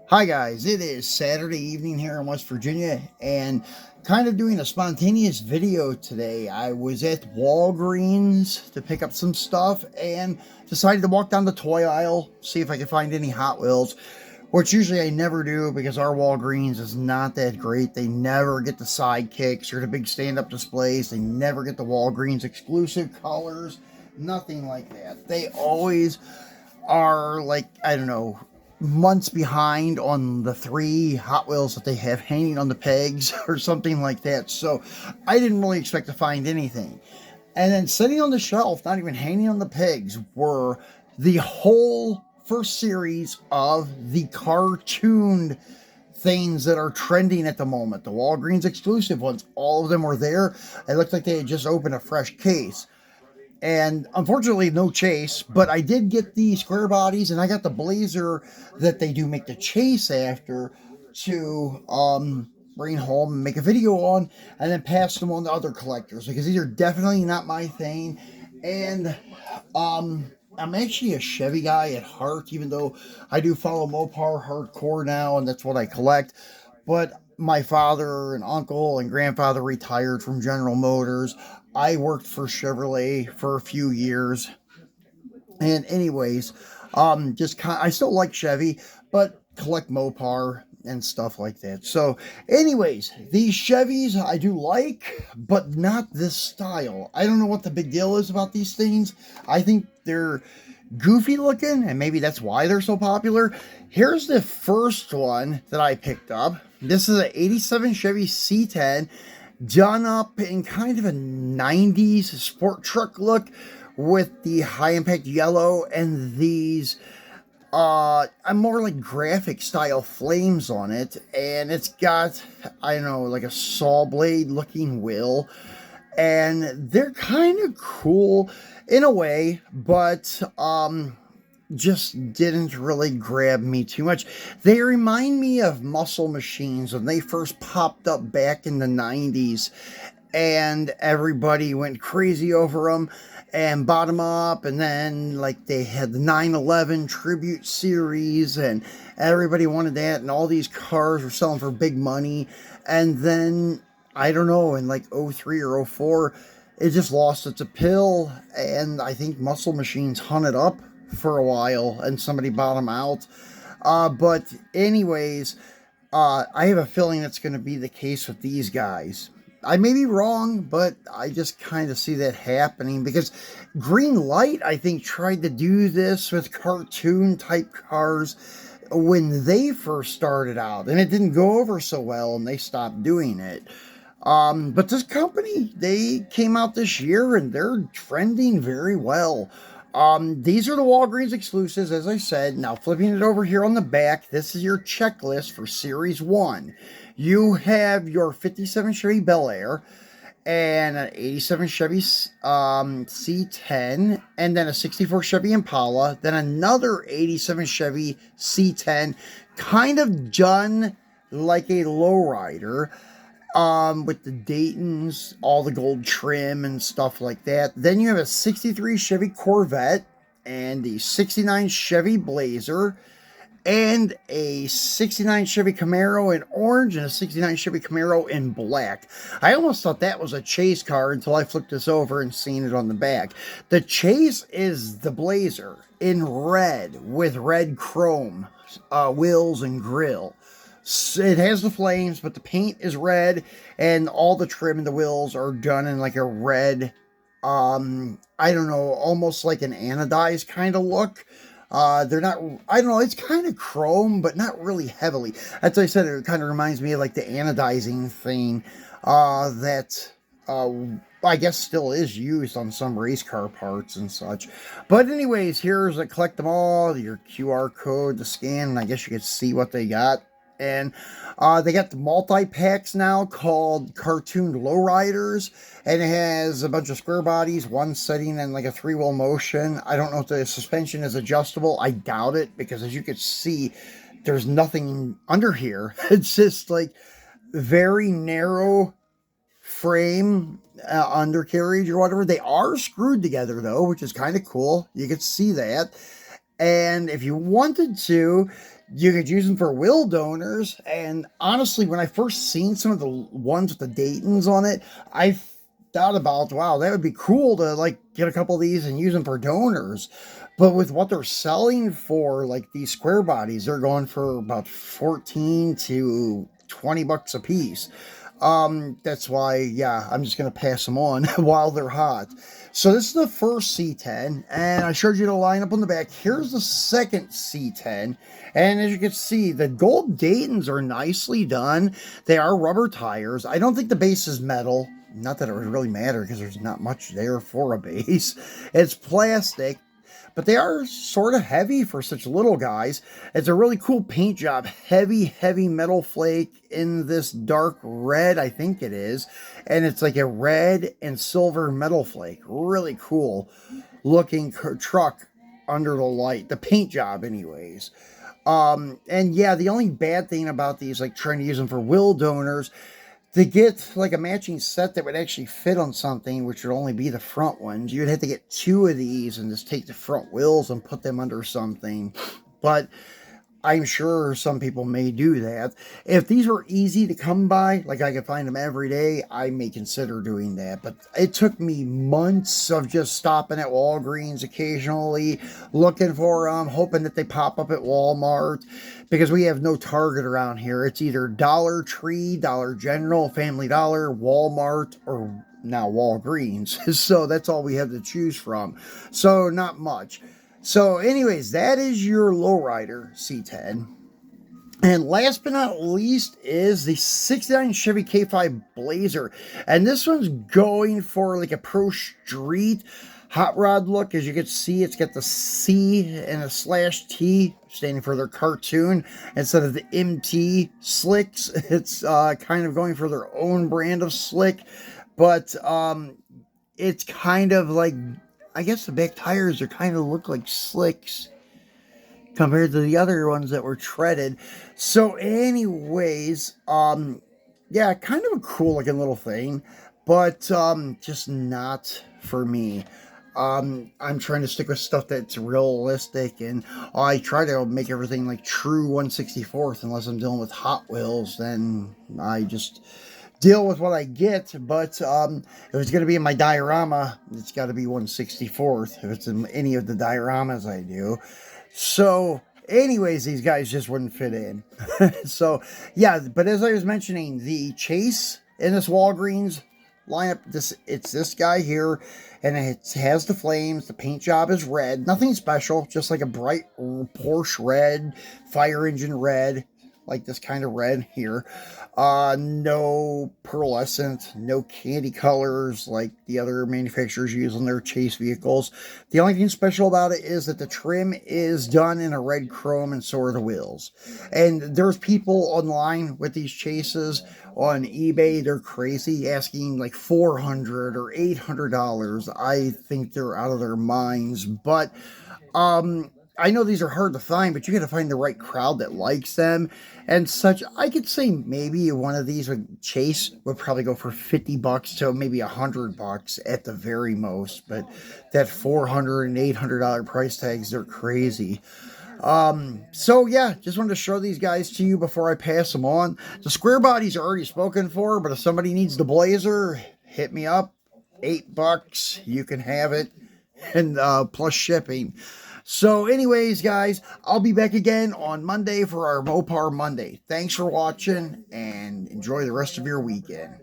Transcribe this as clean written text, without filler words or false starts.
Hi guys, it is Saturday evening here in West Virginia and kind of doing a spontaneous video today. I was at Walgreens to pick up some stuff and decided to walk down the toy aisle, see if I could find any Hot Wheels, which usually I never do because our Walgreens is not that great. They never get the sidekicks or the big stand-up displays. They never get the Walgreens exclusive colors, nothing like that. They always are like, I don't know, months behind on the 3 Hot Wheels that they have hanging on the pegs or something like that. So I didn't really expect to find anything. And then sitting on the shelf, not even hanging on the pegs, were the whole first series of the cartooned things that are trending at the moment. The Walgreens exclusive ones, all of them were there. It looked like they had just opened a fresh case. And unfortunately, no chase, but I did get the square bodies and I got the blazer that they do make the chase after to bring home and make a video on and then pass them on to other collectors because these are definitely not my thing. And I'm actually a Chevy guy at heart, even though I do follow Mopar hardcore now and that's what I collect. But my father and uncle and grandfather retired from General Motors. I worked for Chevrolet for a few years. And anyways, I still like Chevy, but collect Mopar and stuff like that. So, anyways, these Chevys I do like, but not this style. I don't know what the big deal is about these things. I think they're goofy looking, and maybe that's why they're so popular. Here's the first one that I picked up. This is an 87 Chevy C10 done up in kind of a 90s sport truck look with the high impact yellow and these I'm more like graphic style flames on it, and it's got, I don't know, like a saw blade looking wheel, and they're kind of cool in a way, but just didn't really grab me too much. They remind me of muscle machines when they first popped up back in the 90s and everybody went crazy over them and bought them up, and then like they had the 911 tribute series and everybody wanted that, and all these cars were selling for big money. And then I don't know, in like '03 or '04 it just lost its appeal, and I think muscle machines hunted up for a while and somebody bought them out. But anyways, I have a feeling that's going to be the case with these guys. I may be wrong, but I just kind of see that happening because Green Light, I think, tried to do this with cartoon type cars when they first started out, and it didn't go over so well, and they stopped doing it. But this company, they came out this year and they're trending very well. These are the Walgreens exclusives, as I said. Now, flipping it over here on the back, this is your checklist for Series 1. You have your 57 Chevy Bel Air and an 87 Chevy C10, and then a 64 Chevy Impala, then another 87 Chevy C10, kind of done like a lowrider, with the Daytons, all the gold trim and stuff like that. Then you have a 63 Chevy Corvette and the 69 Chevy Blazer and a 69 Chevy Camaro in orange and a 69 Chevy Camaro in black. I almost thought that was a chase car until I flipped this over and seen it on the back. The chase is the Blazer in red with red chrome wheels and grill. It has the flames, but the paint is red, and all the trim and the wheels are done in like a red, I don't know, almost like an anodized kind of look. They're not, I don't know, it's kind of chrome, but not really heavily. As I said, it kind of reminds me of like the anodizing thing, that, I guess still is used on some race car parts and such. But anyways, here's a collect them all, your QR code to scan, and I guess you can see what they got. And they got the multi-packs now called Cartoon Lowriders, and it has a bunch of square bodies, one setting in like a 3-wheel motion. I don't know if the suspension is adjustable. I doubt it, because as you can see, there's nothing under here. It's just like very narrow frame, undercarriage or whatever. They are screwed together though, which is kind of cool. You can see that. And if you wanted to, You could use them for wheel donors. And honestly, when I first seen some of the ones with the Dayton's on it, I thought about, wow, that would be cool to like get a couple of these and use them for donors. But with what they're selling for, like these square bodies, they're going for about 14 to 20 bucks a piece. That's why, yeah, I'm just gonna pass them on while they're hot. So this is the first C10, and I showed you the lineup on the back. Here's the second C10, and as you can see, the gold Daytons are nicely done. They are rubber tires. I don't think the base is metal. Not that it would really matter because there's not much there for a base. It's plastic, but they are sort of heavy for such little guys. It's a really cool paint job. Heavy, heavy metal flake in this dark red, I think it is. And it's like a red and silver metal flake. Really cool looking truck under the light. The paint job anyways. And yeah, the only bad thing about these, like trying to use them for wheel donors, to get like a matching set that would actually fit on something, which would only be the front ones, you'd have to get two of these and just take the front wheels and put them under something. But I'm sure some people may do that. If these were easy to come by, like I could find them every day, I may consider doing that. But it took me months of just stopping at Walgreens occasionally, looking for them, hoping that they pop up at Walmart, because we have no Target around here. It's either Dollar Tree, Dollar General, Family Dollar, Walmart, or now Walgreens. So that's all we have to choose from. So not much. So anyways, that is your lowrider C10. And last but not least is the 69 Chevy K5 Blazer. And this one's going for like a pro street hot rod look. As you can see, it's got the C and a slash T standing for their cartoon instead of the MT slicks. It's kind of going for their own brand of slick. But it's kind of like, I guess the back tires are kind of look like slicks compared to the other ones that were treaded. So anyways, yeah, kind of a cool looking little thing, but just not for me. I'm trying to stick with stuff that's realistic, and I try to make everything like true 1/64th. Unless I'm dealing with Hot Wheels, then I just deal with what I get. But if it's going to be in my diorama, it's got to be 1/64th if it's in any of the dioramas I do. So anyways, these guys just wouldn't fit in. So yeah, but as I was mentioning, the Chase in this Walgreens lineup, it's this guy here, and it has the flames. The paint job is red, nothing special, just like a bright Porsche red, fire engine red, like this kind of red here. No pearlescent, no candy colors like the other manufacturers use on their Chase vehicles. The only thing special about it is that the trim is done in a red chrome, and so are the wheels. And there's people online with these Chases on eBay, they're crazy, asking like $400 or $800. I think they're out of their minds. But I know these are hard to find, but you got to find the right crowd that likes them and such. I could say maybe one of these with Chase would probably go for $50 to maybe $100 at the very most. But that $400 and $800 price tags, they're crazy. So yeah, just wanted to show these guys to you before I pass them on. The square bodies are already spoken for, but if somebody needs the Blazer, hit me up. $8, you can have it, and plus shipping. So anyways, guys, I'll be back again on Monday for our Mopar Monday. Thanks for watching, and enjoy the rest of your weekend.